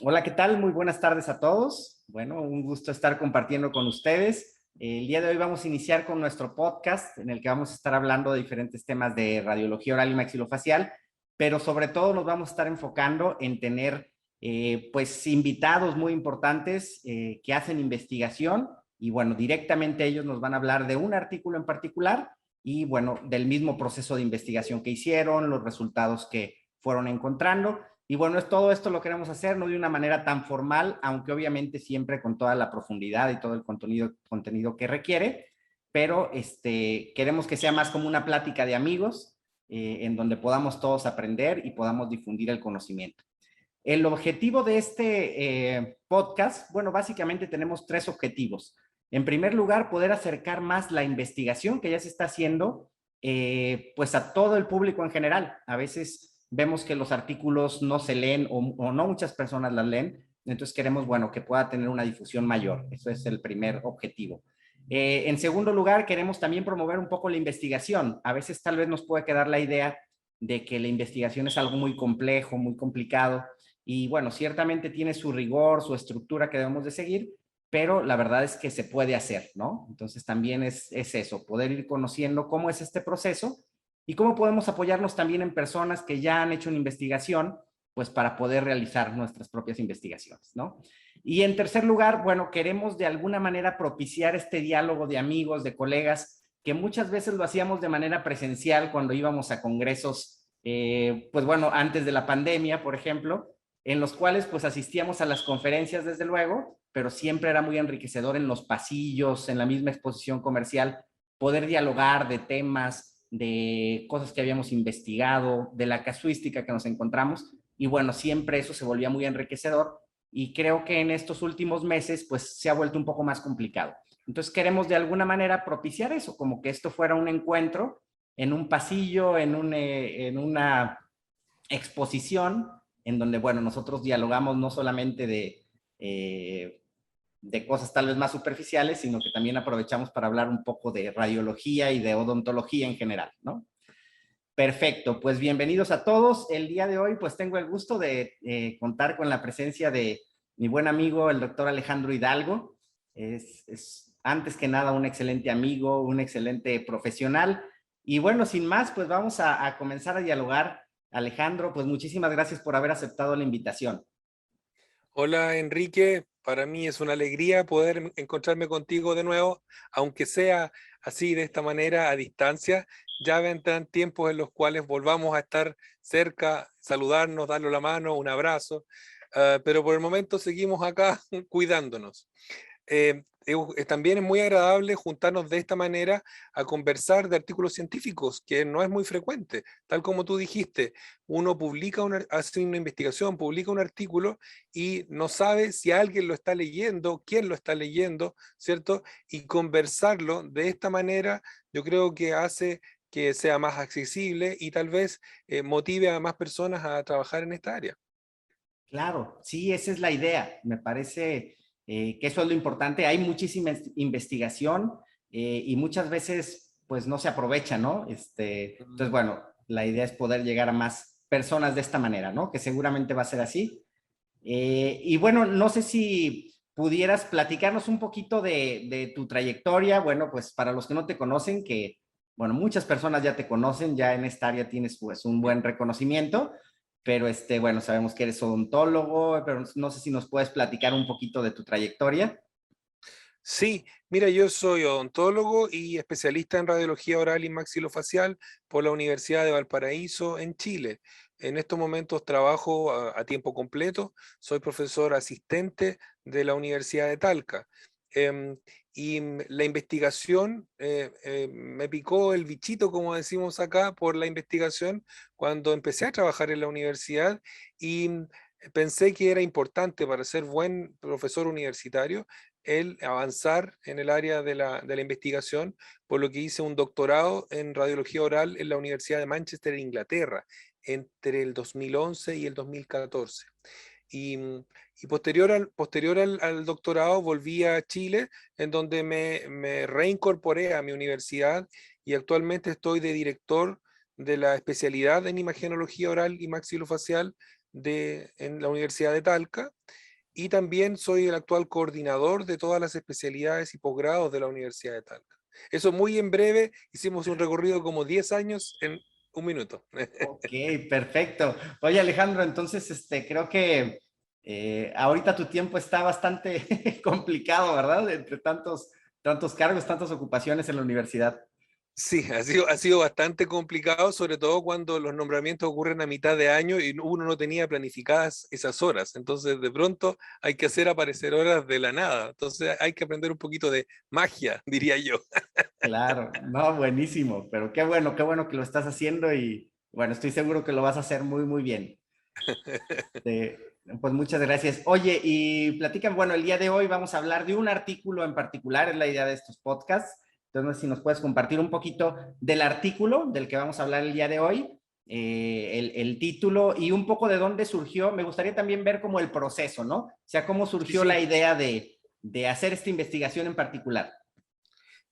Hola, ¿qué tal? Muy buenas tardes a todos. Bueno, un gusto estar compartiendo con ustedes. El día de hoy vamos a iniciar con nuestro podcast en el que vamos a estar hablando de diferentes temas de radiología oral y maxilofacial, pero sobre todo nos vamos a estar enfocando en tener pues invitados muy importantes que hacen investigación y bueno, directamente ellos nos van a hablar de un artículo en particular y bueno, del mismo proceso de investigación que hicieron, los resultados que fueron encontrando. Y bueno, todo esto lo queremos hacer no de una manera tan formal, aunque obviamente siempre con toda la profundidad y todo el contenido que requiere, pero queremos que sea más como una plática de amigos en donde podamos todos aprender y podamos difundir el conocimiento. El objetivo de este podcast, bueno, básicamente tenemos tres objetivos. En primer lugar, poder acercar más la investigación que ya se está haciendo, pues a todo el público en general. A veces vemos que los artículos no se leen o no muchas personas las leen, entonces queremos, bueno, que pueda tener una difusión mayor. Eso es el primer objetivo. En segundo lugar, queremos también promover un poco la investigación. A veces tal vez nos puede quedar la idea de que la investigación es algo muy complejo, muy complicado, y bueno, ciertamente tiene su rigor, su estructura que debemos de seguir, pero la verdad es que se puede hacer, ¿no? Entonces también es eso, poder ir conociendo cómo es este proceso y cómo podemos apoyarnos también en personas que ya han hecho una investigación, pues para poder realizar nuestras propias investigaciones, ¿no? Y en tercer lugar, bueno, queremos de alguna manera propiciar este diálogo de amigos, de colegas, que muchas veces lo hacíamos de manera presencial cuando íbamos a congresos, pues bueno, antes de la pandemia, por ejemplo, en los cuales pues asistíamos a las conferencias desde luego, pero siempre era muy enriquecedor en los pasillos, en la misma exposición comercial, poder dialogar de temas, de cosas que habíamos investigado, de la casuística que nos encontramos, y bueno, siempre eso se volvía muy enriquecedor, y creo que en estos últimos meses pues se ha vuelto un poco más complicado. Entonces queremos de alguna manera propiciar eso, como que esto fuera un encuentro en un pasillo, en una exposición en donde, bueno, nosotros dialogamos no solamente de cosas tal vez más superficiales, sino que también aprovechamos para hablar un poco de radiología y de odontología en general, ¿no? Perfecto, pues bienvenidos a todos. El día de hoy pues tengo el gusto de contar con la presencia de mi buen amigo, el doctor Alejandro Hidalgo. Es antes que nada un excelente amigo, un excelente profesional. Y bueno, sin más, pues vamos a comenzar a dialogar. Alejandro, pues muchísimas gracias por haber aceptado la invitación. Hola Enrique, para mí es una alegría poder encontrarme contigo de nuevo, aunque sea así de esta manera a distancia. Ya vendrán tiempos en los cuales volvamos a estar cerca, saludarnos, darle la mano, un abrazo, pero por el momento seguimos acá cuidándonos. También es muy agradable juntarnos de esta manera a conversar de artículos científicos, que no es muy frecuente. Tal como tú dijiste, uno hace una investigación, publica un artículo y no sabe si alguien lo está leyendo, quién lo está leyendo, ¿cierto? Y conversarlo de esta manera, yo creo que hace que sea más accesible y tal vez motive a más personas a trabajar en esta área. Claro, sí, esa es la idea. Me parece que eso es lo importante. Hay muchísima investigación y muchas veces pues no se aprovecha, ¿no? Entonces, Mm. bueno, la idea es poder llegar a más personas de esta manera, ¿no? Que seguramente va a ser así. Y bueno, no sé si pudieras platicarnos un poquito de tu trayectoria. Bueno, pues para los que no te conocen, que, bueno, muchas personas ya te conocen, ya en esta área tienes pues un buen reconocimiento, pero bueno, sabemos que eres odontólogo, pero no sé si nos puedes platicar un poquito de tu trayectoria. Sí, mira, yo soy odontólogo y especialista en radiología oral y maxilofacial por la Universidad de Valparaíso en Chile. En estos momentos trabajo a tiempo completo, soy profesor asistente de la Universidad de Talca. Em, la investigación, me picó el bichito, como decimos acá, por la investigación cuando empecé a trabajar en la universidad y pensé que era importante para ser buen profesor universitario el avanzar en el área de la investigación, por lo que hice un doctorado en radiología oral en la Universidad de Manchester, Inglaterra, entre el 2011 y el 2014. Y, y posterior al doctorado volví a Chile, en donde me reincorporé a mi universidad y actualmente estoy de director de la especialidad en imagenología oral y maxilofacial en la Universidad de Talca, y también soy el actual coordinador de todas las especialidades y posgrados de la Universidad de Talca. Eso muy en breve, hicimos un recorrido como 10 años en un minuto. Ok, perfecto. Oye, Alejandro, entonces creo que ahorita tu tiempo está bastante complicado, ¿verdad? Entre tantos cargos, tantas ocupaciones en la universidad. Sí, ha sido bastante complicado, sobre todo cuando los nombramientos ocurren a mitad de año y uno no tenía planificadas esas horas. Entonces, de pronto hay que hacer aparecer horas de la nada. Entonces, hay que aprender un poquito de magia, diría yo. Claro, no, buenísimo, pero qué bueno que lo estás haciendo y bueno, estoy seguro que lo vas a hacer muy, muy bien. Eh, pues muchas gracias. Oye, y platican, bueno, el día de hoy vamos a hablar de un artículo en particular, es la idea de estos podcasts. Entonces, si nos puedes compartir un poquito del artículo del que vamos a hablar el día de hoy, el título y un poco de dónde surgió. Me gustaría también ver como el proceso, ¿no? O sea, cómo Sí, surgió la sí. idea de hacer esta investigación en particular.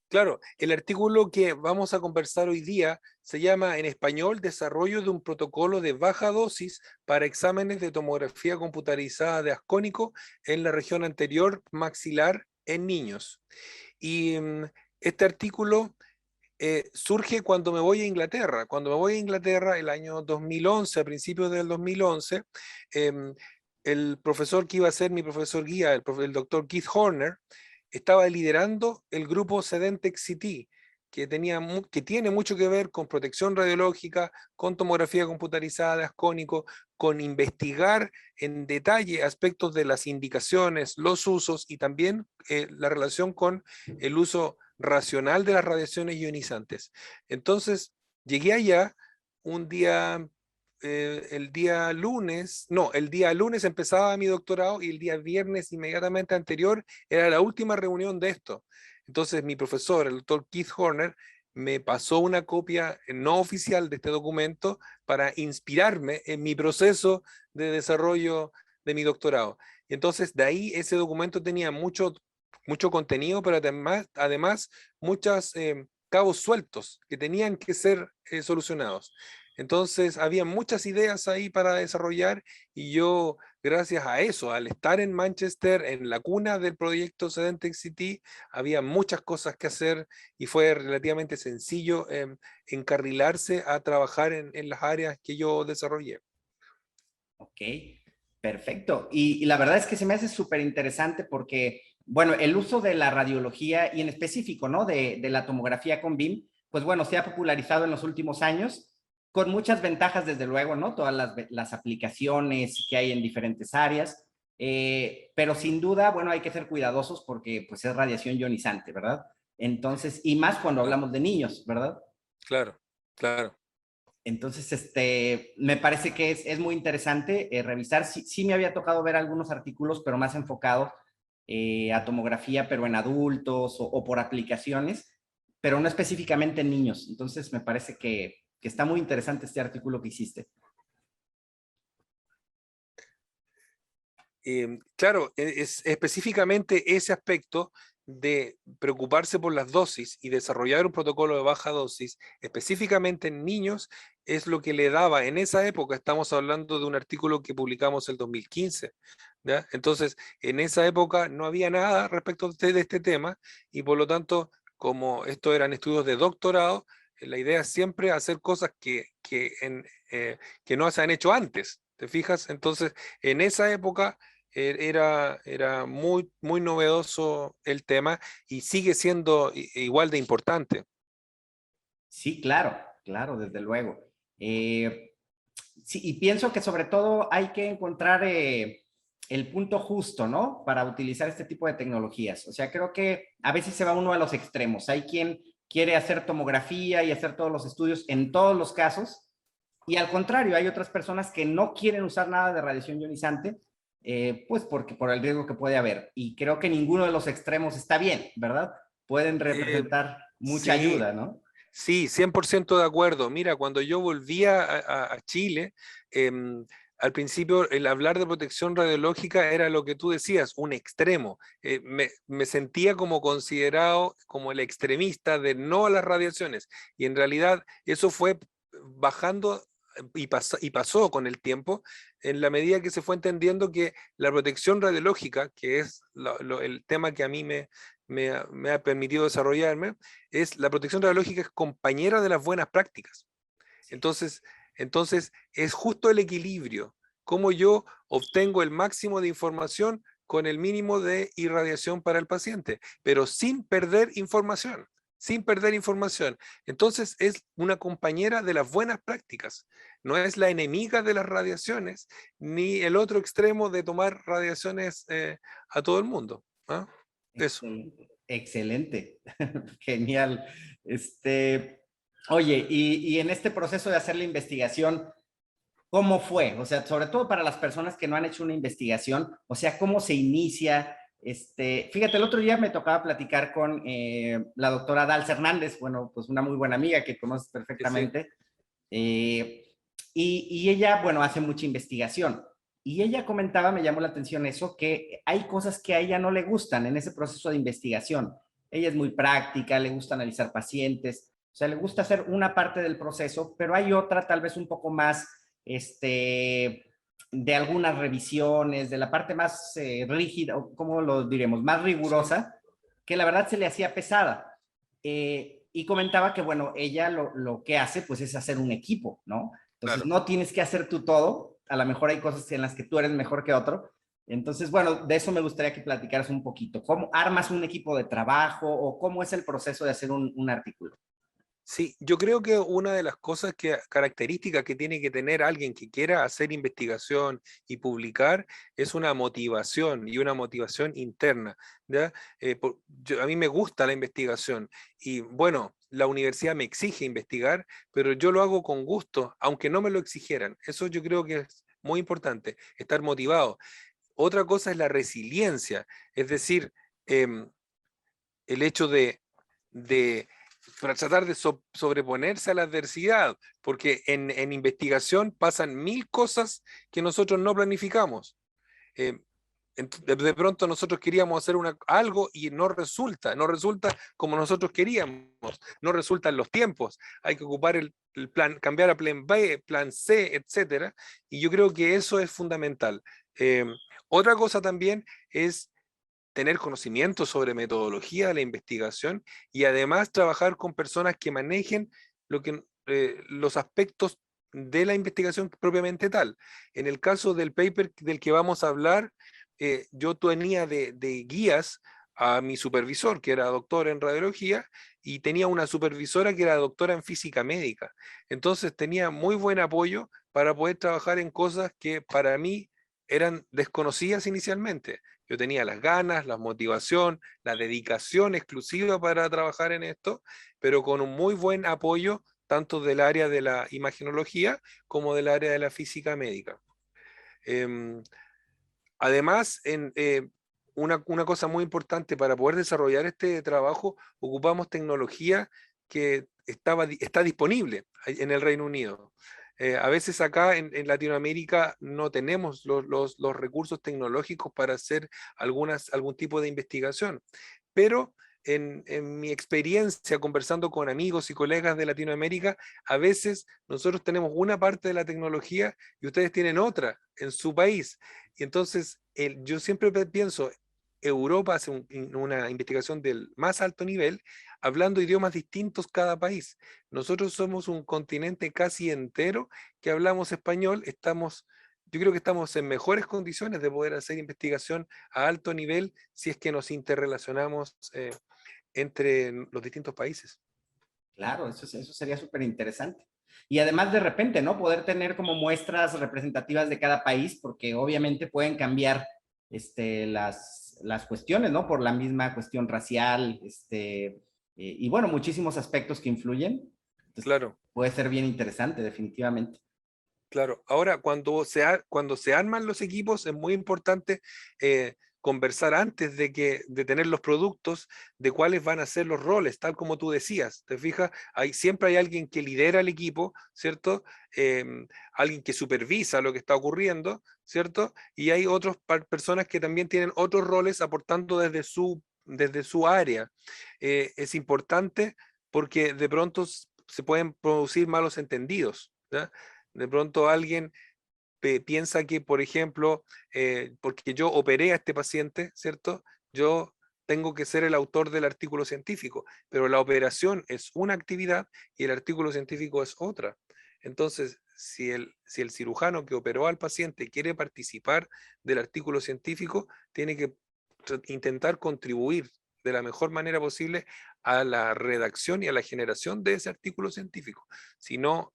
Claro, el artículo que vamos a conversar hoy día se llama en español Desarrollo de un protocolo de baja dosis para exámenes de tomografía computarizada de ascónico en la región anterior maxilar en niños. Y este artículo surge cuando me voy a Inglaterra. Cuando me voy a Inglaterra el año 2011, a principios del 2011, em, el profesor que iba a ser mi profesor guía, el doctor Keith Horner, estaba liderando el grupo Sedentec CT, que tiene mucho que ver con protección radiológica, con tomografía computarizada de ascónico, con investigar en detalle aspectos de las indicaciones, los usos y también la relación con el uso racional de las radiaciones ionizantes. Entonces, llegué allá un día, el día lunes empezaba mi doctorado y el día viernes inmediatamente anterior era la última reunión de esto. Entonces, mi profesor, el doctor Keith Horner, me pasó una copia no oficial de este documento para inspirarme en mi proceso de desarrollo de mi doctorado. Y entonces, de ahí ese documento tenía mucho contenido, pero además muchos cabos sueltos que tenían que ser solucionados. Entonces, había muchas ideas ahí para desarrollar y yo, gracias a eso, al estar en Manchester, en la cuna del proyecto Sedentec City, había muchas cosas que hacer y fue relativamente sencillo encarrilarse a trabajar en las áreas que yo desarrollé. Ok, perfecto. Y la verdad es que se me hace súper interesante porque, bueno, el uso de la radiología y en específico, ¿no? De la tomografía con BIM, pues bueno, se ha popularizado en los últimos años con muchas ventajas, desde luego, ¿no? Todas las aplicaciones que hay en diferentes áreas, pero sin duda, bueno, hay que ser cuidadosos porque pues es radiación ionizante, ¿verdad? Entonces, y más cuando Claro, hablamos de niños, ¿verdad? claro, claro. Entonces, me parece que es muy interesante revisar. Sí, sí me había tocado ver algunos artículos, pero más enfocado a tomografía, pero en adultos o por aplicaciones, pero no específicamente en niños. Entonces, me parece que está muy interesante este artículo que hiciste. Claro, es específicamente ese aspecto de preocuparse por las dosis y desarrollar un protocolo de baja dosis, específicamente en niños, es lo que le daba en esa época. Estamos hablando de un artículo que publicamos el 2015, ¿ya? Entonces, en esa época no había nada respecto de este tema y por lo tanto, como estos eran estudios de doctorado, la idea es siempre hacer cosas que no se han hecho antes. ¿Te fijas? Entonces, en esa época era muy novedoso el tema y sigue siendo igual de importante. Sí, claro, claro, desde luego. Sí, y pienso que sobre todo hay que encontrar el punto justo, ¿no? Para utilizar este tipo de tecnologías. O sea, creo que a veces se va uno a los extremos. Hay quien quiere hacer tomografía y hacer todos los estudios en todos los casos, y al contrario, hay otras personas que no quieren usar nada de radiación ionizante, pues porque por el riesgo que puede haber. Y creo que ninguno de los extremos está bien, ¿verdad? Pueden Eh, representar mucha sí, ayuda, ¿no? sí, 100% de acuerdo. Mira, cuando yo volvía a Chile, al principio el hablar de protección radiológica era lo que tú decías, un extremo. Me sentía como considerado como el extremista de no a las radiaciones. Y en realidad eso fue bajando y pasó con el tiempo. en la medida que se fue entendiendo que la protección radiológica, que es el tema que a mí me ha permitido desarrollarme, es la protección radiológica es compañera de las buenas prácticas. Entonces, entonces es justo el equilibrio, cómo yo obtengo el máximo de información con el mínimo de irradiación para el paciente, pero sin perder información, sin perder información. Entonces es una compañera de las buenas prácticas, no es la enemiga de las radiaciones, ni el otro extremo de tomar radiaciones a todo el mundo. ¿Ah? Eso. Excelente, excelente. Genial. Oye, y en este proceso de hacer la investigación, ¿cómo fue? O sea, sobre todo para las personas que no han hecho una investigación, o sea, ¿cómo se inicia? Fíjate, el otro día me tocaba platicar con la doctora Dals Hernández, bueno, pues una muy buena amiga que conoces Sí, sí. perfectamente, eh, y ella, bueno, hace mucha investigación. Y ella comentaba, me llamó la atención eso, que hay cosas que a ella no le gustan en ese proceso de investigación. Ella es muy práctica, le gusta analizar pacientes, o sea, le gusta hacer una parte del proceso, pero hay otra tal vez un poco más, de algunas revisiones, de la parte más rígida, o ¿cómo lo diremos? Más Sí, rigurosa, que la verdad se le hacía pesada. Y comentaba que, bueno, ella lo que hace, pues, es hacer un equipo, ¿no? Entonces, claro. no tienes que hacer tú todo, a lo mejor hay cosas en las que tú eres mejor que otro. Entonces, bueno, de eso me gustaría que platicaras un poquito. ¿Cómo armas un equipo de trabajo o cómo es el proceso de hacer un artículo? Sí, yo creo que una de las cosas características que tiene que tener alguien que quiera hacer investigación y publicar es una motivación y una motivación interna, ¿ya? A mí me gusta la investigación y bueno, la universidad me exige investigar, pero yo lo hago con gusto, aunque no me lo exigieran. Eso yo creo que es muy importante, estar motivado. Otra cosa es la resiliencia, es decir, em, el hecho de para tratar de sobreponerse a la adversidad, porque en investigación pasan mil cosas que nosotros no planificamos. Eh, de pronto nosotros queríamos hacer algo y no resulta como nosotros queríamos, no resultan los tiempos, hay que ocupar el plan, cambiar a plan B, plan C, etcétera, y yo creo que eso es fundamental. Eh, Otra cosa también es tener conocimiento sobre metodología de la investigación y además trabajar con personas que manejen los aspectos de la investigación propiamente tal. En el caso del paper del que vamos a hablar, yo tenía de guías a mi supervisor, que era doctor en radiología, y tenía una supervisora que era doctora en física médica. Entonces tenía muy buen apoyo para poder trabajar en cosas que para mí eran desconocidas inicialmente. Yo tenía las ganas, la motivación, la dedicación exclusiva para trabajar en esto, pero con un muy buen apoyo tanto del área de la imagenología como del área de la física médica. Em, Además, una cosa muy importante para poder desarrollar este trabajo, ocupamos tecnología que está disponible en el Reino Unido. A veces acá en Latinoamérica no tenemos los recursos tecnológicos para hacer algún tipo de investigación, pero en mi experiencia conversando con amigos y colegas de Latinoamérica, a veces nosotros tenemos una parte de la tecnología y ustedes tienen otra en su país. Y entonces yo siempre pienso, Europa hace una investigación del más alto nivel, hablando idiomas distintos cada país. Nosotros somos un continente casi entero que hablamos español, yo creo que estamos en mejores condiciones de poder hacer investigación a alto nivel si es que nos interrelacionamos entre los distintos países. Claro, eso sería súper interesante. Y además de repente, ¿no? Poder tener como muestras representativas de cada país, porque obviamente pueden cambiar las cuestiones, ¿no? Por la misma cuestión racial, y bueno, muchísimos aspectos que influyen. Entonces, Claro. puede ser bien interesante, definitivamente. Claro, ahora cuando se arman los equipos es muy importante conversar antes de tener los productos, de cuáles van a ser los roles, tal como tú decías. ¿Te fijas? Siempre hay alguien que lidera el equipo, ¿cierto? Alguien que supervisa lo que está ocurriendo, ¿cierto? Y hay otras personas que también tienen otros roles aportando desde su área. Es importante porque de pronto se pueden producir malos entendidos, ¿ya? De pronto alguien piensa que, por ejemplo, porque yo operé a este paciente, ¿cierto? Yo tengo que ser el autor del artículo científico, pero la operación es una actividad y el artículo científico es otra. Entonces, si el cirujano que operó al paciente quiere participar del artículo científico, tiene que intentar contribuir de la mejor manera posible a la redacción y a la generación de ese artículo científico. Si no,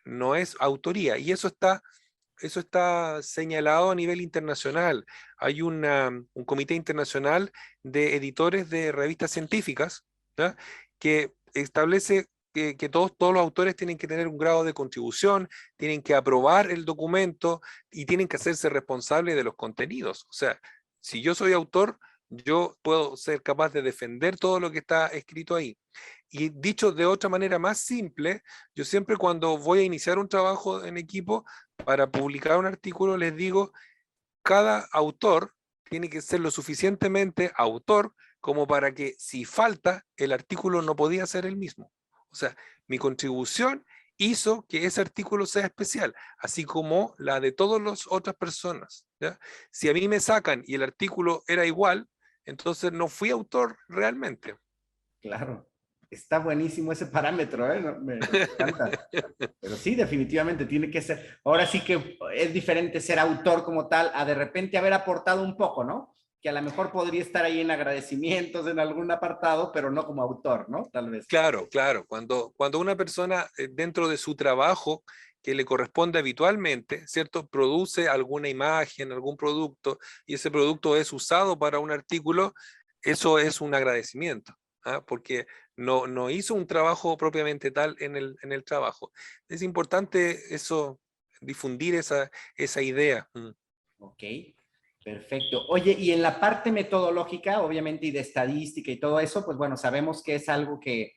no es autoría. Y eso está señalado a nivel internacional. Hay un comité internacional de editores de revistas científicas, ¿ya? Que establece que todos los autores tienen que tener un grado de contribución, tienen que aprobar el documento y tienen que hacerse responsables de los contenidos. O sea, si yo soy autor, yo puedo ser capaz de defender todo lo que está escrito ahí. Y dicho de otra manera más simple, yo siempre cuando voy a iniciar un trabajo en equipo para publicar un artículo, les digo, cada autor tiene que ser lo suficientemente autor como para que si falta, el artículo no podía ser el mismo. O sea, mi contribución hizo que ese artículo sea especial, así como la de todas las otras personas, ¿ya? Si a mí me sacan y el artículo era igual, entonces no fui autor realmente. Claro, está buenísimo ese parámetro, ¿eh? Me encanta. Pero sí, definitivamente tiene que ser. Ahora sí que es diferente ser autor como tal a de repente haber aportado un poco, ¿no? Que a lo mejor podría estar ahí en agradecimientos en algún apartado, pero no como autor, ¿no? Tal vez. Claro, claro. Cuando una persona dentro de su trabajo que le corresponde habitualmente, ¿cierto? Produce alguna imagen, algún producto, y ese producto es usado para un artículo, eso es un agradecimiento, ¿ah? Porque no hizo un trabajo propiamente tal en el trabajo. Es importante eso, difundir esa idea. Ok, perfecto. Oye, y en la parte metodológica, obviamente, y de estadística y todo eso, pues bueno, sabemos que es algo que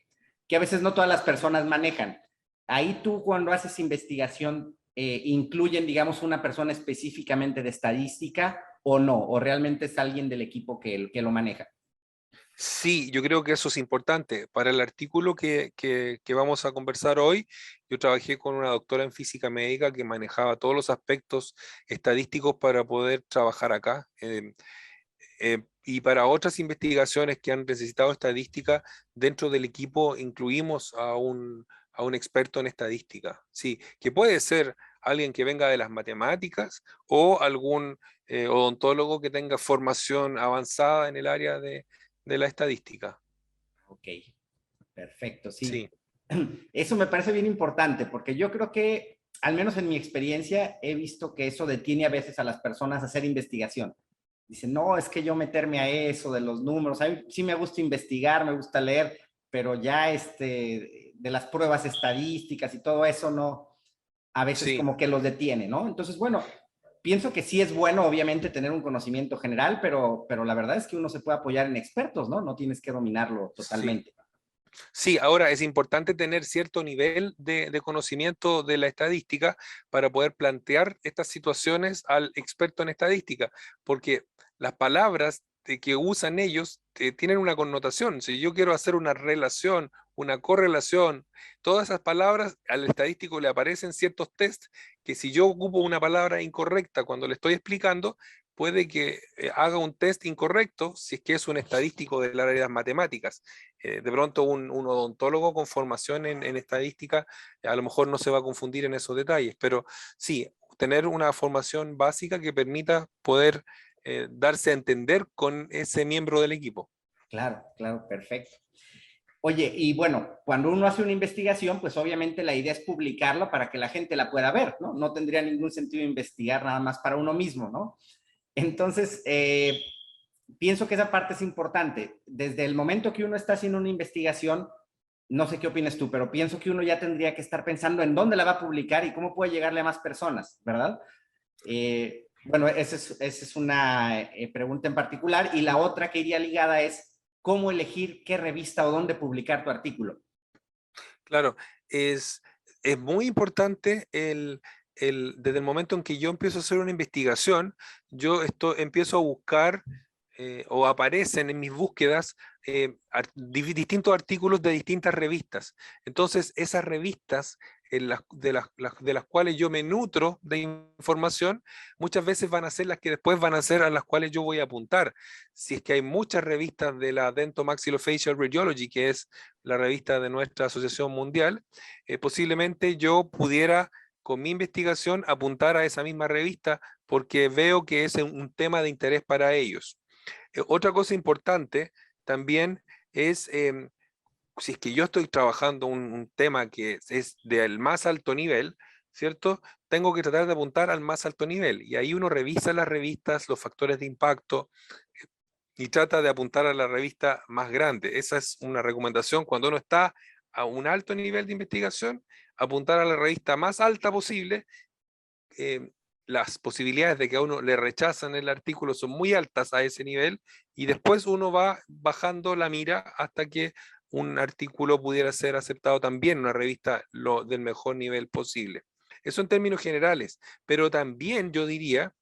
a veces no todas las personas manejan. Ahí tú cuando haces investigación, ¿incluyen, digamos, una persona específicamente de estadística o no? ¿O realmente es alguien del equipo que lo maneja? Sí, yo creo que eso es importante. Para el artículo que vamos a conversar hoy, yo trabajé con una doctora en física médica que manejaba todos los aspectos estadísticos para poder trabajar acá. Y para otras investigaciones que han necesitado estadística, dentro del equipo incluimos a un experto en estadística. Sí, que puede ser alguien que venga de las matemáticas o algún odontólogo que tenga formación avanzada en el área de la estadística. Ok, perfecto, sí. Sí, Eso me parece bien importante porque yo creo que, al menos en mi experiencia, he visto que eso detiene a veces a las personas a hacer investigación. Dicen, no, es que yo meterme a eso de los números, a mí sí me gusta investigar, me gusta leer, pero ya de las pruebas estadísticas y todo eso no, a veces sí, como que los detiene, ¿no? Entonces, bueno, pienso que sí es bueno, obviamente, tener un conocimiento general, pero la verdad es que uno se puede apoyar en expertos, ¿no? No tienes que dominarlo sí. totalmente. Sí, ahora es importante tener cierto nivel de conocimiento de la estadística para poder plantear estas situaciones al experto en estadística, porque las palabras que usan ellos tienen una connotación. Si yo quiero hacer una relación, una correlación, todas esas palabras al estadístico le aparecen ciertos tests que si yo ocupo una palabra incorrecta cuando le estoy explicando, puede que haga un test incorrecto si es que es un estadístico del área de las matemáticas. De pronto un odontólogo con formación en estadística a lo mejor no se va a confundir en esos detalles, pero sí, tener una formación básica que permita poder darse a entender con ese miembro del equipo. Claro, claro, perfecto. Oye, y bueno, cuando uno hace una investigación, pues obviamente la idea es publicarla para que la gente la pueda ver, ¿no? No tendría ningún sentido investigar nada más para uno mismo, ¿no? Entonces, pienso que esa parte es importante. Desde el momento que uno está haciendo una investigación, no sé qué opinas tú, pero pienso que uno ya tendría que estar pensando en dónde la va a publicar y cómo puede llegarle a más personas, ¿verdad? Bueno, esa es una pregunta en particular. Y la otra que iría ligada es cómo elegir qué revista o dónde publicar tu artículo. Claro, es muy importante desde el momento en que yo empiezo a hacer una investigación, empiezo a buscar o aparecen en mis búsquedas distintos artículos de distintas revistas. Entonces, esas revistas de las cuales yo me nutro de información, muchas veces van a ser las que después van a ser a las cuales yo voy a apuntar. Si es que hay muchas revistas de la Dentomaxillofacial Radiology, que es la revista de nuestra asociación mundial, posiblemente yo pudiera con mi investigación apuntar a esa misma revista porque veo que es un tema de interés para ellos. Otra cosa importante también es, si es que yo estoy trabajando un tema que es del más alto nivel, ¿cierto? Tengo que tratar de apuntar al más alto nivel. Y ahí uno revisa las revistas, los factores de impacto, y trata de apuntar a la revista más grande. Esa es una recomendación cuando uno está a un alto nivel de investigación, apuntar a la revista más alta posible. eh, las posibilidades de que a uno le rechazan el artículo son muy altas a ese nivel y después uno va bajando la mira hasta que un artículo pudiera ser aceptado también en una revista del mejor nivel posible. Eso en términos generales, pero también yo diría,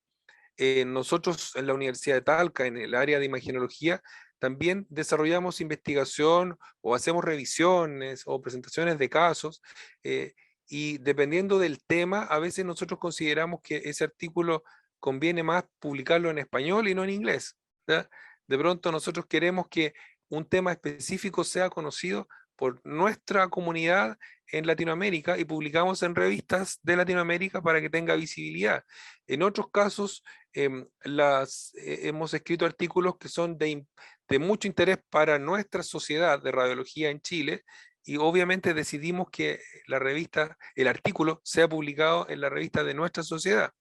nosotros en la Universidad de Talca, en el área de imagenología, también desarrollamos investigación o hacemos revisiones o presentaciones de casos, y dependiendo del tema, a veces nosotros consideramos que ese artículo conviene más publicarlo en español y no en inglés, ¿ya? De pronto nosotros queremos que un tema específico sea conocido por nuestra comunidad en Latinoamérica y publicamos en revistas de Latinoamérica para que tenga visibilidad. En otros casos, hemos escrito artículos que son de mucho interés para nuestra sociedad de radiología en Chile y obviamente decidimos que la revista, el artículo sea publicado en la revista de nuestra sociedad,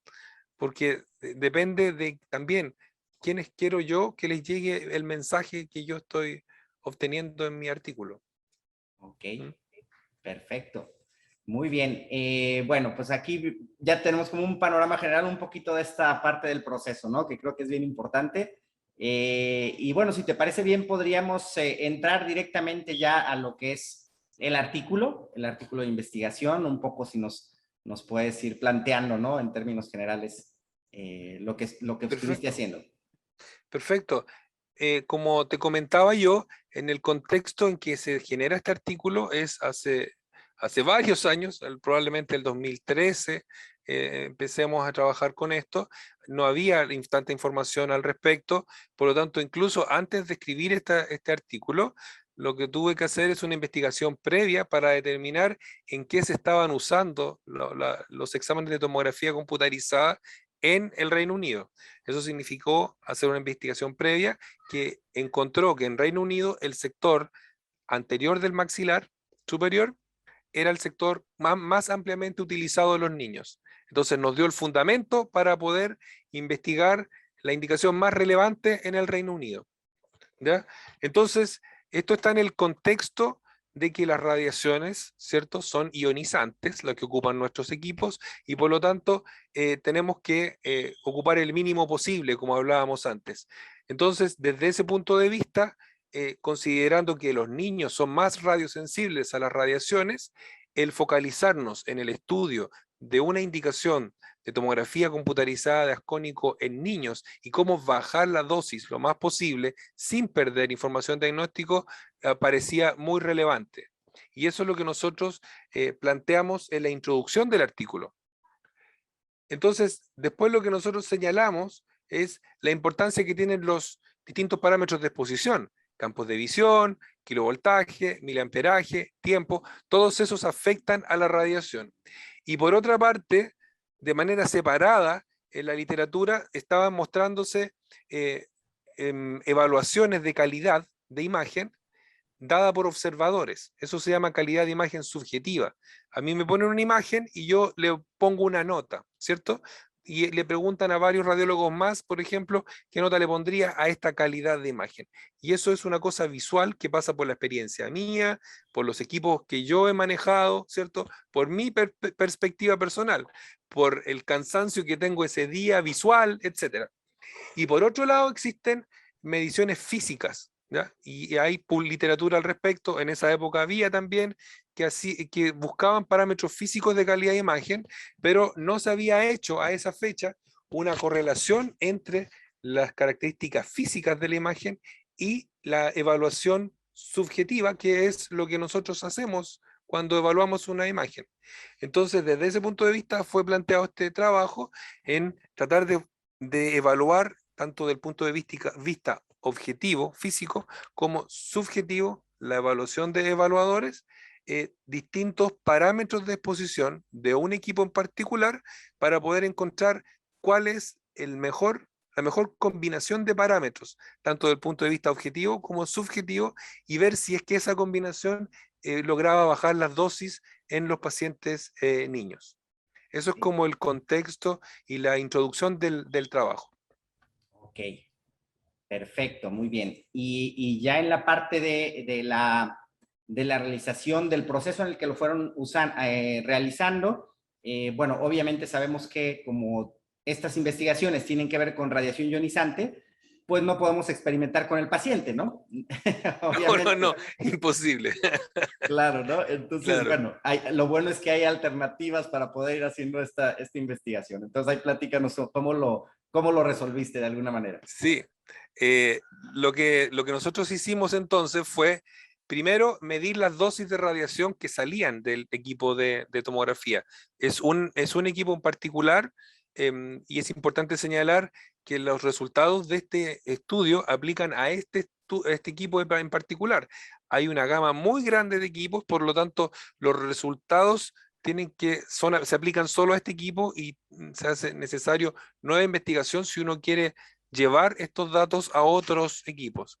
porque depende de también quiénes quiero yo que les llegue el mensaje que yo estoy obteniendo en mi artículo. Ok, ¿Mm? perfecto. Muy bien. Bueno, pues aquí ya tenemos como un panorama general un poquito de esta parte del proceso, ¿no? Que creo que es bien importante. Y bueno, si te parece bien, podríamos entrar directamente ya a lo que es el artículo de investigación, un poco si nos puedes ir planteando, ¿no? En términos generales, lo que estuviste Perfecto, haciendo. perfecto. Como te comentaba yo, en el contexto en que se genera este artículo es hace varios años, probablemente el 2013, empecemos a trabajar con esto. No había tanta información al respecto, por lo tanto, incluso antes de escribir este artículo, lo que tuve que hacer es una investigación previa para determinar en qué se estaban usando los exámenes de tomografía computarizada en el Reino Unido. Eso significó hacer una investigación previa que encontró que en Reino Unido el sector anterior del maxilar superior era el sector más ampliamente utilizado de los niños. Entonces nos dio el fundamento para poder investigar la indicación más relevante en el Reino Unido, ¿ya? Entonces, esto está en el contexto de que las radiaciones, ¿cierto?, son ionizantes, las que ocupan nuestros equipos, y por lo tanto tenemos que ocupar el mínimo posible, como hablábamos antes. Entonces, desde ese punto de vista, considerando que los niños son más radiosensibles a las radiaciones, el focalizarnos en el estudio de una indicación de tomografía computarizada de ascónico en niños y cómo bajar la dosis lo más posible sin perder información diagnóstico parecía muy relevante. Y eso es lo que nosotros planteamos en la introducción del artículo. Entonces, después lo que nosotros señalamos es la importancia que tienen los distintos parámetros de exposición, campos de visión, kilovoltaje, miliamperaje, tiempo, todos esos afectan a la radiación. Y por otra parte, de manera separada, en la literatura estaban mostrándose evaluaciones de calidad de imagen dada por observadores. Eso se llama calidad de imagen subjetiva. A mí me ponen una imagen y yo le pongo una nota, ¿cierto? Y le preguntan a varios radiólogos más, por ejemplo, qué nota le pondría a esta calidad de imagen. Y eso es una cosa visual que pasa por la experiencia mía, por los equipos que yo he manejado, ¿cierto? Por mi perspectiva personal, por el cansancio que tengo ese día visual, etcétera. Y por otro lado existen mediciones físicas, ¿ya? Y hay literatura al respecto, en esa época había también que buscaban parámetros físicos de calidad de imagen, pero no se había hecho a esa fecha una correlación entre las características físicas de la imagen y la evaluación subjetiva, que es lo que nosotros hacemos cuando evaluamos una imagen. Entonces, desde ese punto de vista fue planteado este trabajo en tratar de evaluar tanto del punto de vista objetivo, físico, como subjetivo, la evaluación de evaluadores, distintos parámetros de exposición de un equipo en particular para poder encontrar cuál es la mejor combinación de parámetros, tanto del punto de vista objetivo como subjetivo, y ver si es que esa combinación lograba bajar las dosis en los pacientes niños. Eso es como el contexto y la introducción del trabajo. Ok, perfecto, muy bien. Y ya en la parte de la realización del proceso en el que lo fueron realizando, bueno, obviamente sabemos que como estas investigaciones tienen que ver con radiación ionizante, pues no podemos experimentar con el paciente, ¿no? No, Obviamente. no, imposible. Claro, ¿no? Entonces, Claro. bueno, lo bueno es que hay alternativas para poder ir haciendo esta investigación. Entonces, ahí platícanos cómo lo resolviste de alguna manera. Sí, lo que nosotros hicimos entonces fue, primero, medir las dosis de radiación que salían del equipo de tomografía. Es un equipo en particular, y es importante señalar que los resultados de este estudio aplican a este equipo en particular. Hay una gama muy grande de equipos, por lo tanto, los resultados se aplican solo a este equipo y se hace necesario nueva investigación si uno quiere llevar estos datos a otros equipos.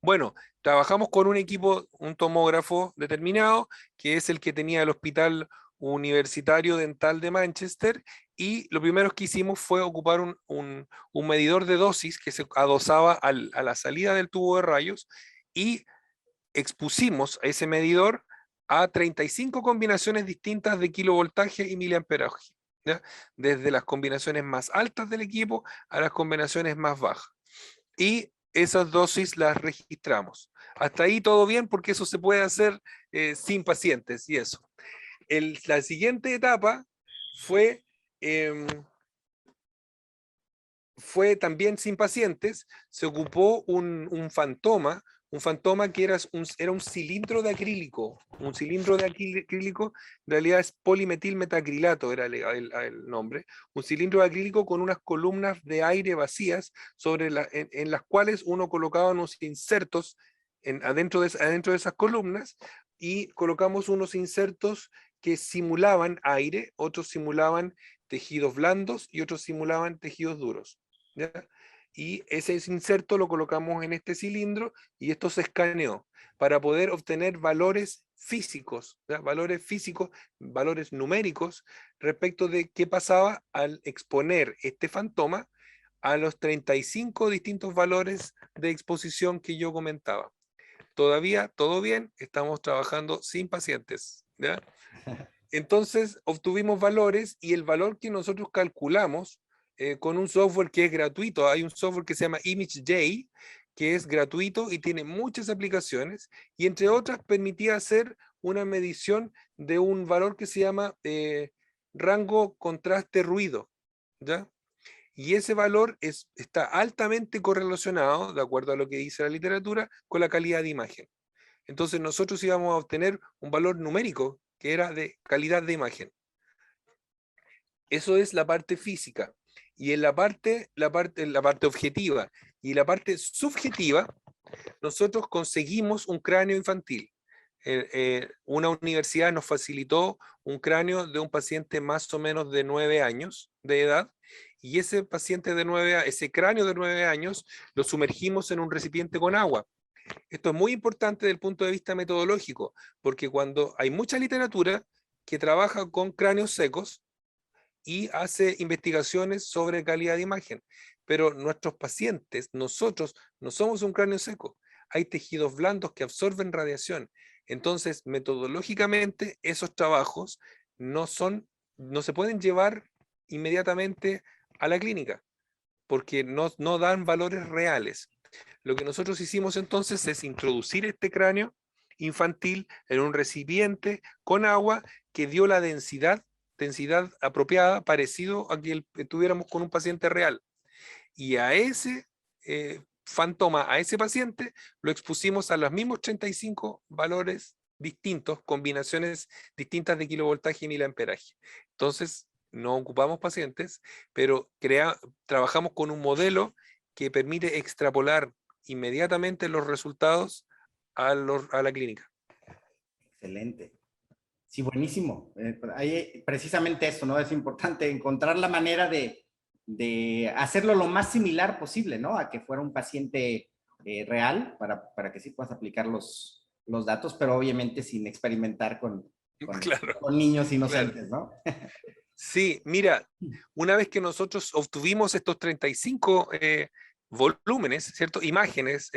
Bueno, trabajamos con un equipo, un tomógrafo determinado, que es el que tenía el Hospital Universitario Dental de Manchester, y lo primero que hicimos fue ocupar un medidor de dosis que se adosaba a la salida del tubo de rayos, y expusimos a ese medidor a 35 combinaciones distintas de kilovoltaje y miliamperaje, ¿ya? Desde las combinaciones más altas del equipo a las combinaciones más bajas. Y esas dosis las registramos. Hasta ahí todo bien, porque eso se puede hacer sin pacientes y eso. La siguiente etapa fue, em, fue también sin pacientes. Se ocupó un fantoma que era un cilindro de acrílico. Un cilindro de acrílico, en realidad es polimetilmetacrilato, era el nombre. Un cilindro de acrílico con unas columnas de aire vacías en las cuales uno colocaba unos insertos adentro de esas columnas, y colocamos unos insertos que simulaban aire, otros simulaban tejidos blandos y otros simulaban tejidos duros, ¿ya? Y ese inserto lo colocamos en este cilindro y esto se escaneó para poder obtener valores físicos, ¿ya? Valores físicos, valores numéricos respecto de qué pasaba al exponer este fantoma a los 35 distintos valores de exposición que yo comentaba. Todavía todo bien, estamos trabajando sin pacientes, ¿ya? Entonces obtuvimos valores, y el valor que nosotros calculamos con un software que es gratuito. Hay un software que se llama ImageJ, que es gratuito y tiene muchas aplicaciones, y entre otras permitía hacer una medición de un valor que se llama rango contraste ruido, ¿ya? Y ese valor está altamente correlacionado, de acuerdo a lo que dice la literatura, con la calidad de imagen. Entonces nosotros íbamos a obtener un valor numérico que era de calidad de imagen. Eso es la parte física. Y en la parte objetiva y la parte subjetiva, nosotros conseguimos un cráneo infantil. Una universidad nos facilitó un cráneo de un paciente más o menos de 9 años de edad, y ese cráneo de 9 años lo sumergimos en un recipiente con agua. Esto es muy importante desde el punto de vista metodológico, porque cuando hay mucha literatura que trabaja con cráneos secos y hace investigaciones sobre calidad de imagen, pero nuestros pacientes, nosotros, no somos un cráneo seco. Hay tejidos blandos que absorben radiación. Entonces, metodológicamente, esos trabajos no se pueden llevar inmediatamente a la clínica, porque no dan valores reales. Lo que nosotros hicimos entonces es introducir este cráneo infantil en un recipiente con agua que dio la densidad apropiada, parecido a que tuviéramos con un paciente real. Y a ese fantoma, a ese paciente, lo expusimos a los mismos 35 valores distintos, combinaciones distintas de kilovoltaje y miliamperaje. Entonces, no ocupamos pacientes, pero trabajamos con un modelo que permite extrapolar inmediatamente los resultados a la clínica. Excelente. Sí, buenísimo. Ahí, precisamente eso, ¿no? Es importante encontrar la manera de hacerlo lo más similar posible, ¿no? A que fuera un paciente real para que sí puedas aplicar los datos, pero obviamente sin experimentar Claro, con niños claro. inocentes, ¿no? Sí, mira, una vez que nosotros obtuvimos estos 35 volúmenes, ¿cierto? Imágenes,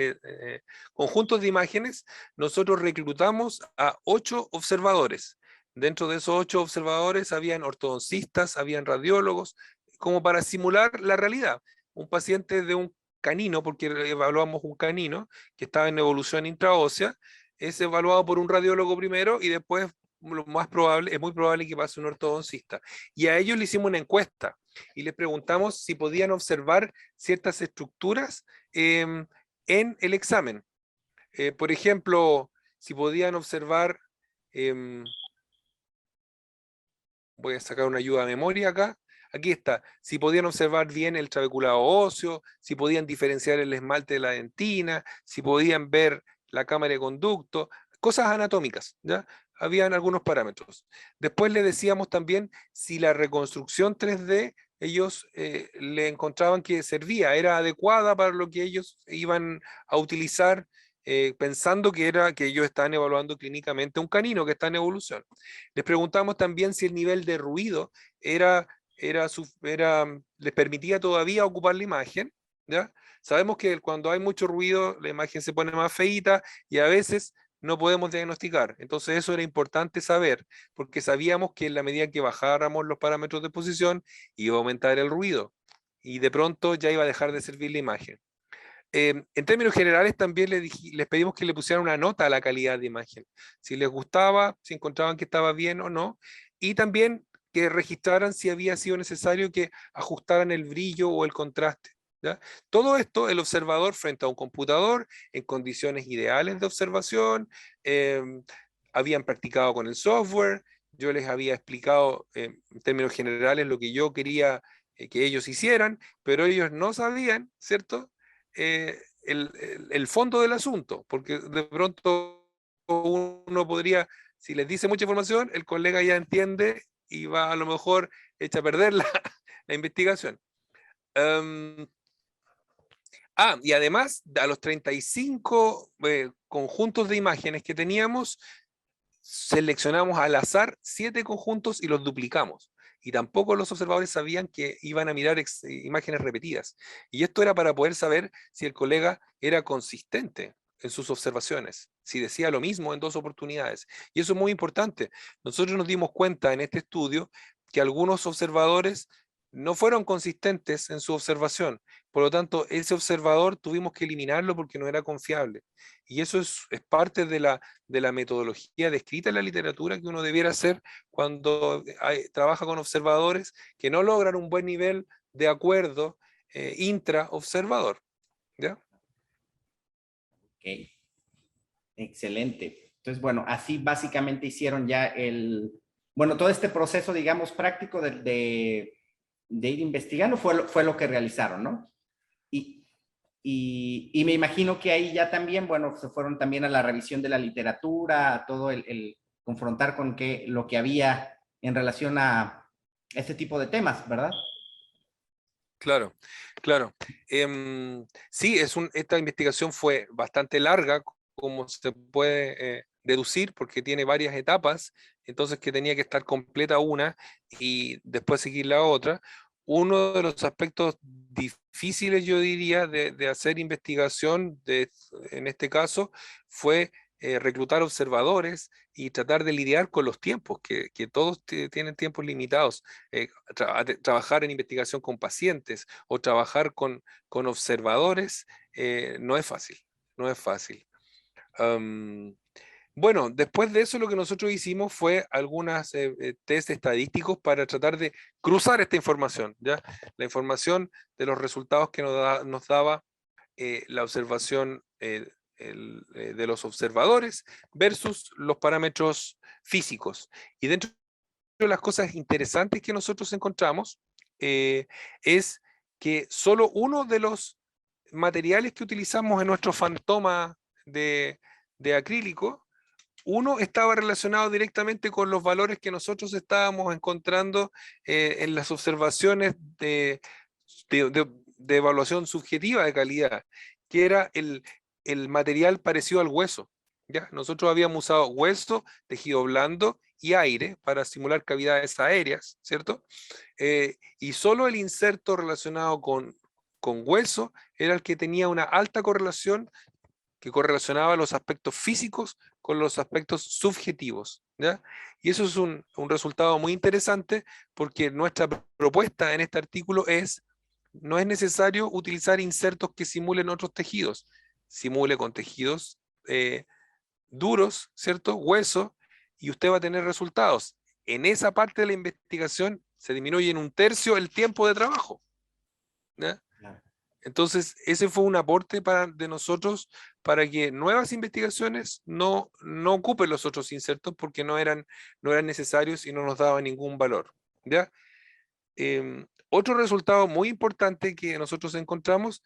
conjuntos de imágenes, nosotros reclutamos a 8 observadores. Dentro de esos 8 observadores habían ortodoncistas, habían radiólogos, como para simular la realidad. Un paciente de un canino, porque evaluamos un canino que estaba en evolución intraósea, es evaluado por un radiólogo primero y después lo más probable, es muy probable que pase un ortodoncista. Y a ellos le hicimos una encuesta y les preguntamos si podían observar ciertas estructuras en el examen. Por ejemplo, si podían observar, voy a sacar una ayuda de memoria acá. Aquí está, si podían observar bien el trabeculado óseo, si podían diferenciar el esmalte de la dentina, si podían ver la cámara de conducto, cosas anatómicas, ¿ya? Habían algunos parámetros. Después le decíamos también si la reconstrucción 3D ellos le encontraban que servía, era adecuada para lo que ellos iban a utilizar, pensando que ellos estaban evaluando clínicamente un canino que está en evolución. Les preguntamos también si el nivel de ruido les permitía todavía ocupar la imagen, ¿ya? Sabemos que cuando hay mucho ruido, la imagen se pone más feíta y a veces no podemos diagnosticar. Entonces eso era importante saber, porque sabíamos que en la medida que bajáramos los parámetros de exposición, iba a aumentar el ruido y de pronto ya iba a dejar de servir la imagen. En términos generales también les pedimos que le pusieran una nota a la calidad de imagen, si les gustaba, si encontraban que estaba bien o no, y también que registraran si había sido necesario que ajustaran el brillo o el contraste, ¿ya? Todo esto el observador frente a un computador en condiciones ideales de observación, habían practicado con el software, yo les había explicado en términos generales lo que yo quería que ellos hicieran, pero ellos no sabían, ¿cierto? El fondo del asunto, porque de pronto uno podría, si les dice mucha información, el colega ya entiende y va a lo mejor echa a perder la investigación. Y además, a los 35 conjuntos de imágenes que teníamos, seleccionamos al azar 7 conjuntos y los duplicamos. Y tampoco los observadores sabían que iban a mirar imágenes repetidas. Y esto era para poder saber si el colega era consistente en sus observaciones, si decía lo mismo en 2 oportunidades. Y eso es muy importante. Nosotros nos dimos cuenta en este estudio que algunos observadores no fueron consistentes en su observación. Por lo tanto, ese observador tuvimos que eliminarlo porque no era confiable. Y eso es parte de la metodología descrita en la literatura que uno debiera hacer cuando trabaja con observadores que no logran un buen nivel de acuerdo intra-observador. ¿Ya? Ok, excelente. Entonces, bueno, así básicamente hicieron ya bueno, todo este proceso, digamos, práctico de ir investigando fue lo que realizaron, ¿no? Y, y me imagino que ahí ya también, bueno, se fueron también a la revisión de la literatura, a todo el confrontar con lo que había en relación a este tipo de temas, ¿verdad? Claro, claro. Sí, esta investigación fue bastante larga, como se puede deducir, porque tiene varias etapas, entonces que tenía que estar completa una y después seguir la otra. Uno de los aspectos difíciles, yo diría, de hacer investigación, en este caso, fue reclutar observadores y tratar de lidiar con los tiempos, que todos tienen tiempos limitados. Trabajar en investigación con pacientes o trabajar con observadores no es fácil, no es fácil. Am, bueno, después de eso lo que nosotros hicimos fue algunas test estadísticos para tratar de cruzar esta información, ¿ya? La información de los resultados que nos daba la observación de los observadores versus los parámetros físicos. Y dentro de las cosas interesantes que nosotros encontramos es que solo uno de los materiales que utilizamos en nuestro fantoma de acrílico, uno estaba relacionado directamente con los valores que nosotros estábamos encontrando en las observaciones de evaluación subjetiva de calidad, que era el material parecido al hueso. ¿Ya? Nosotros habíamos usado hueso, tejido blando y aire para simular cavidades aéreas, ¿cierto? Y solo el inserto relacionado con hueso era el que tenía una alta correlación, que correlacionaba los aspectos físicos con los aspectos subjetivos, ¿ya? Y eso es un resultado muy interesante, porque nuestra propuesta en este artículo no es necesario utilizar insertos que simulen otros tejidos, simule con tejidos duros, ¿cierto? Hueso, y usted va a tener resultados. En esa parte de la investigación se disminuye en 1/3 el tiempo de trabajo, ¿ya? Entonces, ese fue un aporte de nosotros para que nuevas investigaciones no ocupen los otros insertos, porque no eran necesarios y no nos daban ningún valor, ¿ya? Otro resultado muy importante que nosotros encontramos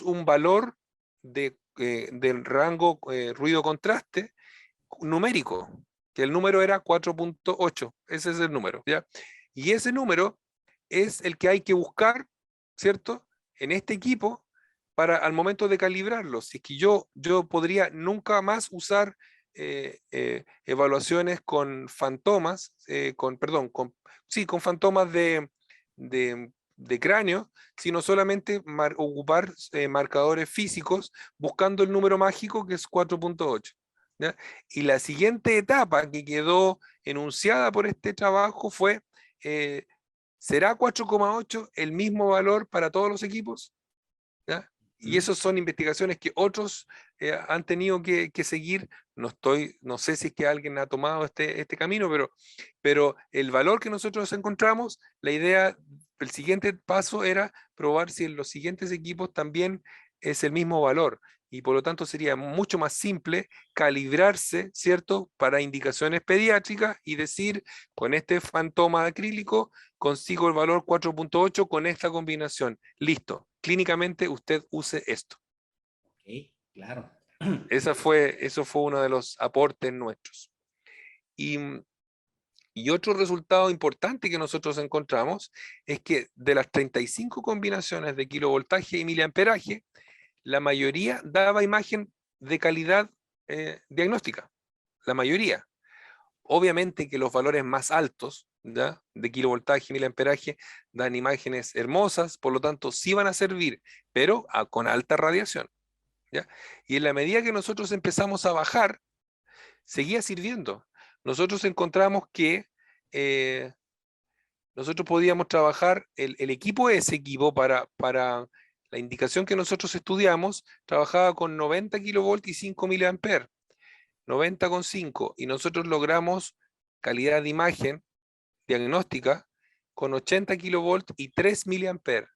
un valor del rango ruido-contraste numérico, que el número era 4.8, ese es el número, ¿ya? Y ese número es el que hay que buscar, ¿cierto?, en este equipo al momento de calibrarlo. Si es que yo podría nunca más usar evaluaciones con fantomas, con fantomas de cráneo, sino solamente ocupar marcadores físicos buscando el número mágico, que es 4.8. ¿Ya? Y la siguiente etapa que quedó enunciada por este trabajo fue, ¿será 4.8 el mismo valor para todos los equipos? ¿Ya? Y esas son investigaciones que otros han tenido que seguir. No sé si es que alguien ha tomado este camino, pero el valor que nosotros encontramos, la idea, el siguiente paso era probar si en los siguientes equipos también es el mismo valor. Y por lo tanto sería mucho más simple calibrarse, ¿cierto?, para indicaciones pediátricas y decir, con este fantoma acrílico consigo el valor 4.8 con esta combinación. Listo, clínicamente usted use esto. Ok, claro. Eso fue uno de los aportes nuestros. Y otro resultado importante que nosotros encontramos es que de las 35 combinaciones de kilovoltaje y miliamperaje, la mayoría daba imagen de calidad diagnóstica, la mayoría. Obviamente que los valores más altos, ¿ya?, de kilovoltaje y miliamperaje dan imágenes hermosas, por lo tanto sí van a servir, pero con alta radiación, ¿ya? Y en la medida que nosotros empezamos a bajar, seguía sirviendo. Nosotros encontramos que nosotros podíamos trabajar, el equipo para la indicación que nosotros estudiamos, trabajaba con 90 kilovolts y 5 miliamperes, 90,5, y nosotros logramos calidad de imagen diagnóstica con 80 kilovolts y 3 miliamperes.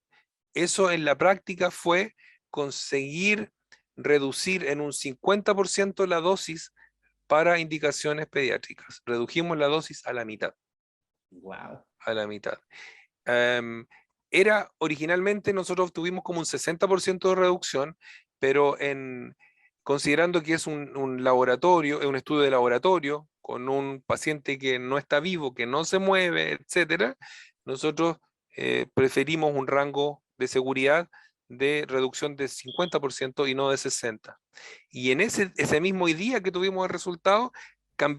Eso en la práctica fue conseguir reducir en un 50% la dosis para indicaciones pediátricas. Redujimos la dosis a la mitad. Wow. A la mitad. Originalmente nosotros tuvimos como un 60% de reducción, pero considerando que es un laboratorio, es un estudio de laboratorio, con un paciente que no está vivo, que no se mueve, etcétera, nosotros preferimos un rango de seguridad de reducción de 50% y no de 60%. Y en ese mismo día que tuvimos el resultado,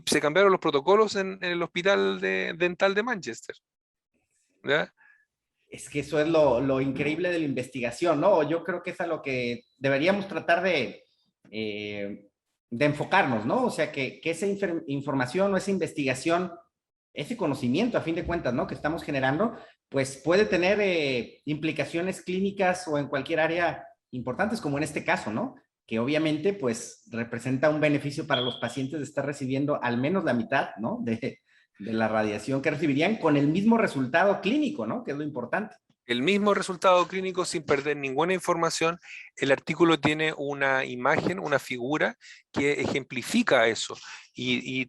se cambiaron los protocolos en el Hospital Dental de Manchester, ¿ya? Es que eso es lo increíble de la investigación, ¿no? Yo creo que es a lo que deberíamos tratar de enfocarnos, ¿no? O sea, que esa información o esa investigación, ese conocimiento, a fin de cuentas, ¿no?, que estamos generando, pues puede tener implicaciones clínicas o en cualquier área importantes, como en este caso, ¿no? Que obviamente, pues, representa un beneficio para los pacientes de estar recibiendo al menos la mitad, ¿no?, de la radiación que recibirían con el mismo resultado clínico, ¿no?, que es lo importante. El mismo resultado clínico sin perder ninguna información. El artículo tiene una imagen, una figura que ejemplifica eso. Y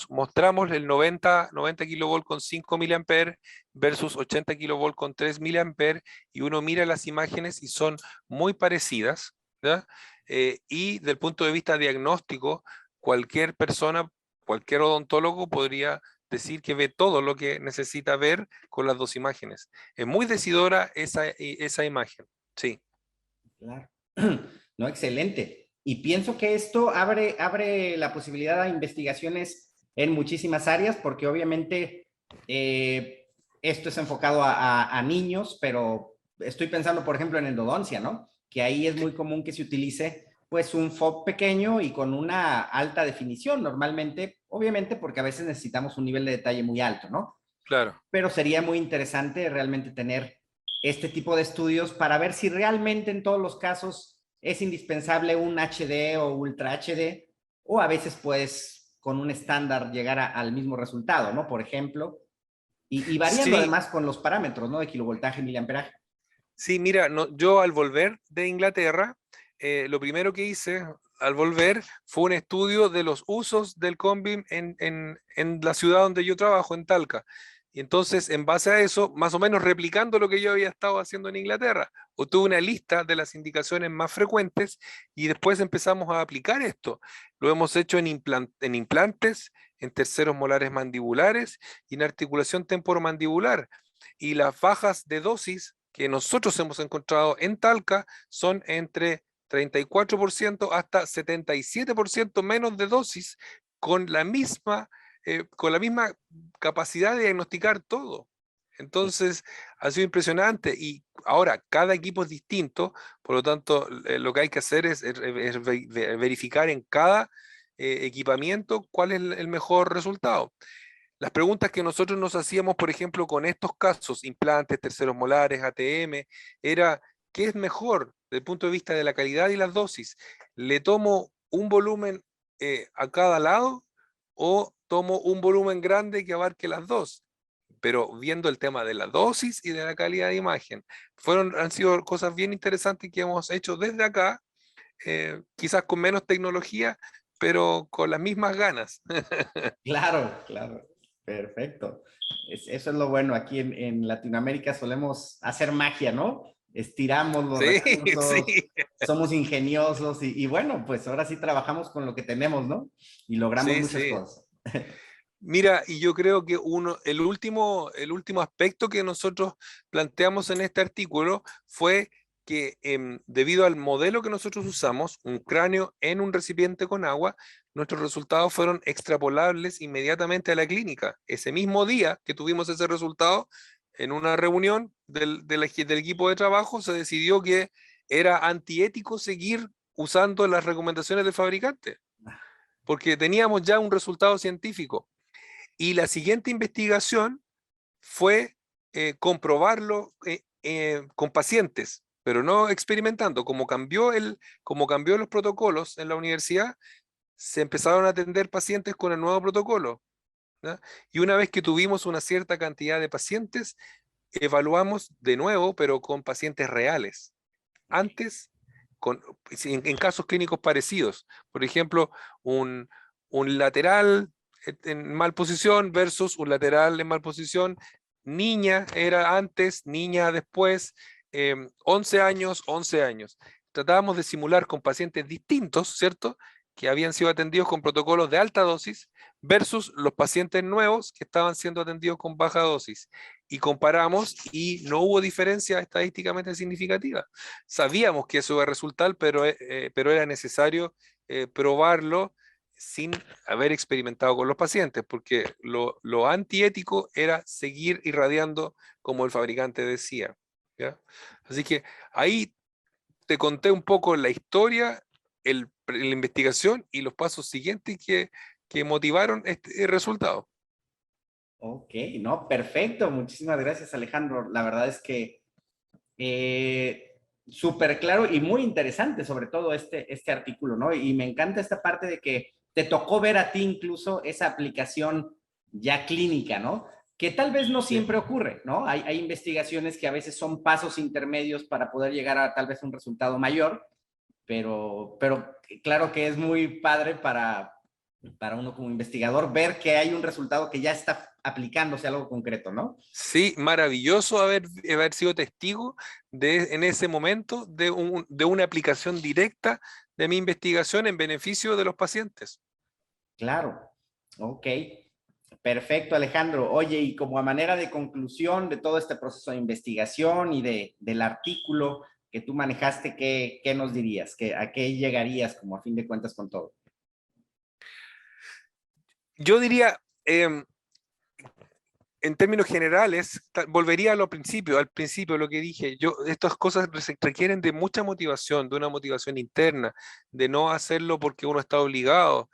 mostramos el 90 kilovolt con 5 miliamperes versus 80 kilovolt con 3 miliamperes, y uno mira las imágenes y son muy parecidas, ¿ya? Y del punto de vista diagnóstico, cualquier persona, cualquier odontólogo podría decir que ve todo lo que necesita ver con las dos imágenes. Es muy decidora esa imagen, sí. Claro. No, excelente. Y pienso que esto abre la posibilidad a investigaciones en muchísimas áreas, porque obviamente esto es enfocado a niños, pero estoy pensando, por ejemplo, en endodoncia, ¿no? Que ahí es muy común que se utilice pues un FOB pequeño y con una alta definición, normalmente, obviamente, porque a veces necesitamos un nivel de detalle muy alto, ¿no? Claro. Pero sería muy interesante realmente tener este tipo de estudios para ver si realmente en todos los casos es indispensable un HD o Ultra HD, o a veces pues con un estándar llegar al mismo resultado, ¿no? Por ejemplo, y variando Sí, además con los parámetros, ¿no? De kilovoltaje, miliamperaje. sí, mira, no, yo al volver de Inglaterra, lo primero que hice al volver fue un estudio de los usos del Convim en la ciudad donde yo trabajo, en Talca. Y entonces, en base a eso, más o menos replicando lo que yo había estado haciendo en Inglaterra, obtuve una lista de las indicaciones más frecuentes y después empezamos a aplicar esto. Lo hemos hecho en implantes, en terceros molares mandibulares y en articulación temporomandibular. Y las bajas de dosis que nosotros hemos encontrado en Talca son entre 34% hasta 77% menos de dosis, con con la misma capacidad de diagnosticar todo. Entonces, ha sido impresionante. Y ahora, cada equipo es distinto, por lo tanto, lo que hay que hacer es verificar en cada equipamiento cuál es el mejor resultado. Las preguntas que nosotros nos hacíamos, por ejemplo, con estos casos, implantes, terceros molares, ATM, era, ¿qué es mejor desde el punto de vista de la calidad y las dosis? ¿Le tomo un volumen a cada lado o tomo un volumen grande que abarque las dos? Pero viendo el tema de la dosis y de la calidad de imagen, han sido cosas bien interesantes que hemos hecho desde acá, quizás con menos tecnología, pero con las mismas ganas. Claro, claro. Perfecto. Eso es lo bueno. Aquí en Latinoamérica solemos hacer magia, ¿no? Estiramos los Sí, recursos, sí. somos ingeniosos y bueno, pues ahora sí trabajamos con lo que tenemos, ¿no? Y logramos Sí, muchas sí. cosas. Mira, y yo creo que el último aspecto que nosotros planteamos en este artículo fue que debido al modelo que nosotros usamos, un cráneo en un recipiente con agua, nuestros resultados fueron extrapolables inmediatamente a la clínica. Ese mismo día que tuvimos ese resultado, en una reunión del equipo de trabajo, se decidió que era antiético seguir usando las recomendaciones del fabricante, porque teníamos ya un resultado científico. Y la siguiente investigación fue comprobarlo con pacientes, pero no experimentando. Como cambió los protocolos en la universidad, se empezaron a atender pacientes con el nuevo protocolo, ¿ya? Y una vez que tuvimos una cierta cantidad de pacientes, evaluamos de nuevo, pero con pacientes reales. Antes, en casos clínicos parecidos. Por ejemplo, un, un lateral en mal posición versus un lateral en mal posición. Niña era antes, niña después, 11 años, 11 años. Tratábamos de simular con pacientes distintos, ¿cierto? Que habían sido atendidos con protocolos de alta dosis versus los pacientes nuevos que estaban siendo atendidos con baja dosis. Y comparamos y no hubo diferencia estadísticamente significativa. Sabíamos que eso iba a resultar, pero era necesario probarlo sin haber experimentado con los pacientes, porque lo antiético era seguir irradiando como el fabricante decía, ¿ya? Así que ahí te conté un poco la historia, la investigación y los pasos siguientes que motivaron este resultado. Ok, no, perfecto. Muchísimas gracias, Alejandro. La verdad es que súper claro y muy interesante, sobre todo este artículo, ¿no? Y me encanta esta parte de que te tocó ver a ti incluso esa aplicación ya clínica, ¿no? que tal vez no Sí. siempre ocurre, ¿no? Hay investigaciones que a veces son pasos intermedios para poder llegar a tal vez un resultado mayor, pero claro que es muy padre para uno como investigador ver que hay un resultado que ya está aplicándose a algo concreto, ¿no? Sí, maravilloso haber sido testigo en ese momento de una aplicación directa de mi investigación en beneficio de los pacientes. Claro, ok. Perfecto, Alejandro. Oye, y como a manera de conclusión de todo este proceso de investigación y del artículo que tú manejaste, ¿qué nos dirías? ¿A qué llegarías como a fin de cuentas con todo? Yo diría, en términos generales, volvería a lo principio, al principio lo que dije, estas cosas requieren de mucha motivación, de una motivación interna, de no hacerlo porque uno está obligado,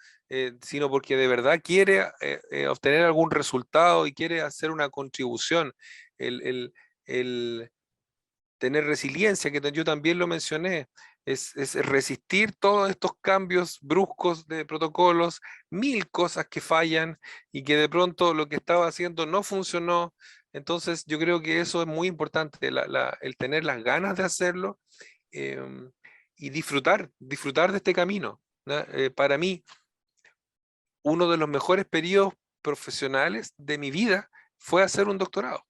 sino porque de verdad quiere obtener algún resultado y quiere hacer una contribución. El, el- el tener resiliencia, que yo también lo mencioné, es resistir todos estos cambios bruscos de protocolos, mil cosas que fallan y que de pronto lo que estaba haciendo no funcionó. Entonces yo creo que eso es muy importante, el tener las ganas de hacerlo, em, y disfrutar de este camino, ¿no? Para mí, uno de los mejores periodos profesionales de mi vida fue hacer un doctorado.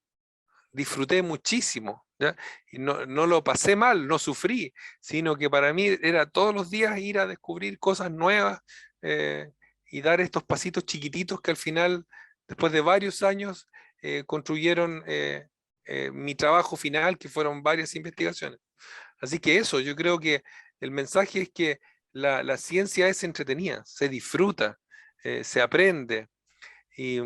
Disfruté muchísimo, ¿ya? Y no lo pasé mal, no sufrí, sino que para mí era todos los días ir a descubrir cosas nuevas, eh, y dar estos pasitos chiquititos que al final, después de varios años, construyeron mi trabajo final, que fueron varias investigaciones. Así que eso, yo creo que el mensaje es que la ciencia es entretenida, se disfruta, se aprende y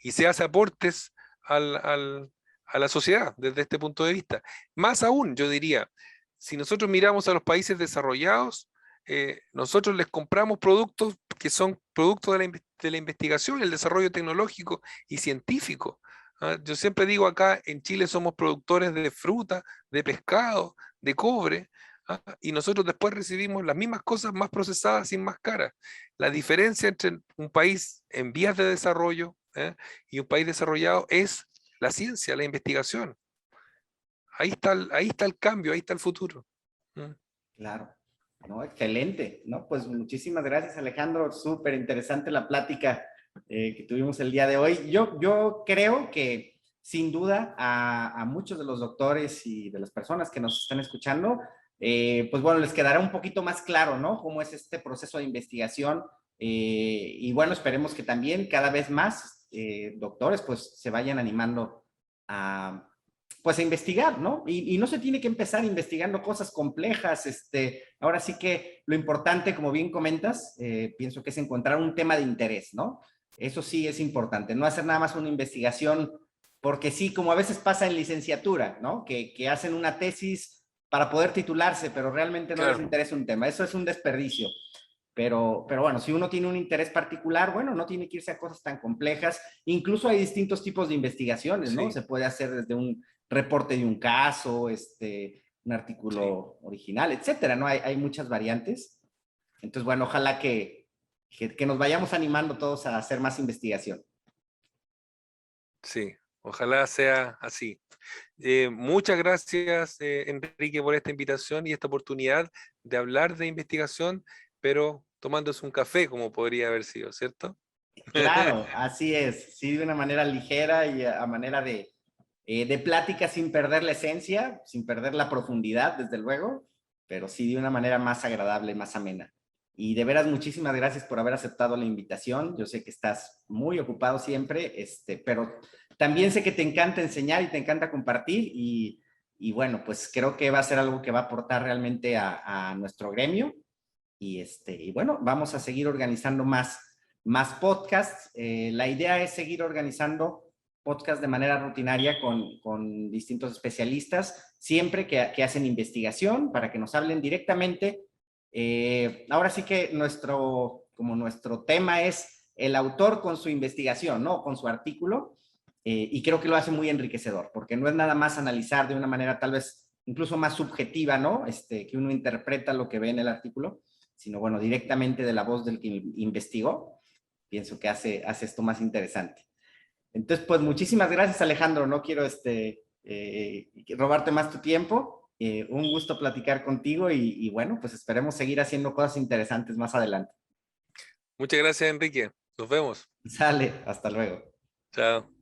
y se hace aportes al, al- a la sociedad desde este punto de vista. Más aún, yo diría, si nosotros miramos a los países desarrollados, nosotros les compramos productos que son productos de la investigación, el desarrollo tecnológico y científico. ¿Ah? Yo siempre digo acá en Chile somos productores de fruta, de pescado, de cobre, ¿ah? Y nosotros después recibimos las mismas cosas más procesadas y más caras. La diferencia entre un país en vías de desarrollo, y un país desarrollado es la ciencia, la investigación. Ahí está el cambio, ahí está el futuro. ¿Mm? Claro, no, excelente, ¿no? Pues muchísimas gracias, Alejandro. Súper interesante la plática que tuvimos el día de hoy. Yo creo que sin duda a muchos de los doctores y de las personas que nos están escuchando, pues bueno, les quedará un poquito más claro, ¿no? Cómo es este proceso de investigación. Y bueno, esperemos que también cada vez más doctores pues se vayan animando a pues a investigar, ¿no? Y no se tiene que empezar investigando cosas complejas. Ahora sí que lo importante, como bien comentas, pienso que es encontrar un tema de interés, ¿no? Eso sí es importante, no hacer nada más una investigación, porque sí, como a veces pasa en licenciatura, ¿no? Que hacen una tesis para poder titularse, pero realmente no les Claro, interesa un tema. Eso es un desperdicio. Pero bueno, si uno tiene un interés particular, bueno, no tiene que irse a cosas tan complejas. Incluso hay distintos tipos de investigaciones, ¿no? sí, Se puede hacer desde un reporte de un caso, un sí, artículo original, etcétera, ¿no? Hay muchas variantes. Entonces, bueno, ojalá que nos vayamos animando todos a hacer más investigación. sí. Ojalá sea así. Muchas gracias, Enrique, por esta invitación y esta oportunidad de hablar de investigación, pero tomándose un café, como podría haber sido, ¿cierto? Claro, así es, sí, de una manera ligera y a manera de plática sin perder la esencia, sin perder la profundidad, desde luego, pero sí de una manera más agradable, más amena. Y de veras, muchísimas gracias por haber aceptado la invitación. Yo sé que estás muy ocupado siempre, pero también sé que te encanta enseñar y te encanta compartir y bueno, pues creo que va a ser algo que va a aportar realmente a nuestro gremio y bueno, vamos a seguir organizando más podcasts. La idea es seguir organizando podcasts de manera rutinaria con distintos especialistas, siempre que hacen investigación, para que nos hablen directamente. Ahora sí que como nuestro tema es el autor con su investigación, ¿no? Con su artículo, y creo que lo hace muy enriquecedor, porque no es nada más analizar de una manera tal vez incluso más subjetiva, ¿no? Que uno interpreta lo que ve en el artículo, sino bueno, directamente de la voz del que investigó, pienso que hace esto más interesante. Entonces, pues muchísimas gracias, Alejandro. No quiero robarte más tu tiempo. Un gusto platicar contigo y bueno, pues esperemos seguir haciendo cosas interesantes más adelante. Muchas gracias, Enrique. Nos vemos. Sale, hasta luego. Chao.